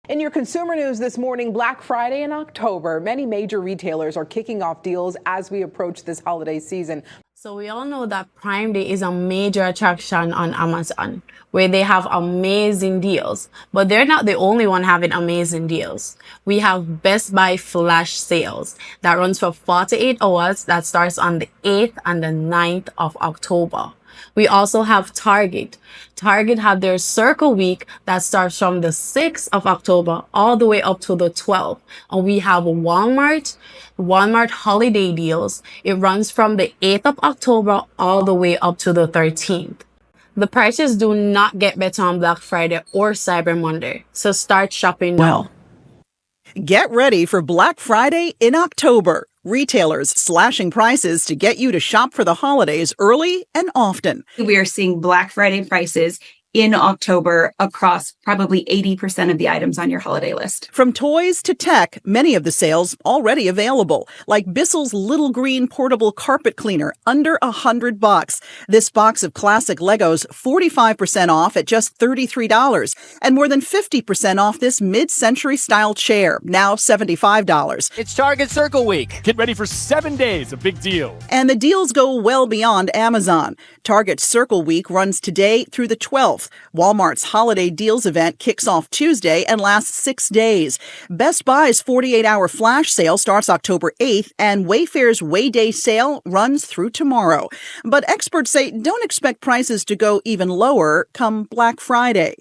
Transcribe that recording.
In your consumer news this morning, Black Friday in October. Many major retailers are kicking off deals as we approach this holiday season. So we all know that Prime Day is a major attraction on Amazon, where they have amazing deals. But they're not the only one having amazing deals. We have Best Buy flash sales that runs for 48 hours, that starts on the 8th and the 9th of October. We also have Target. Target have their Circle Week that starts from the 6th of October all the way up to the 12th. And we have Walmart holiday deals. It runs from the 8th of October all the way up to the 13th. The prices do not get better on Black Friday or Cyber Monday, so start shopping now. Get ready for Black Friday in October. Retailers slashing prices to get you to shop for the holidays early and often. We are seeing Black Friday prices in October across probably 80% of the items on your holiday list. From toys to tech, many of the sales already available, like Bissell's Little Green Portable Carpet Cleaner, under $100. This box of classic Legos, 45% off at just $33, and more than 50% off this mid-century style chair, now $75. It's Target Circle Week. Get ready for 7 days of big deals. And the deals go well beyond Amazon. Target Circle Week runs today through the 12th. Walmart's Holiday Deals event kicks off Tuesday and lasts 6 days. Best Buy's 48-hour flash sale starts October 8th, and Wayfair's Way Day sale runs through tomorrow. But experts say don't expect prices to go even lower come Black Friday.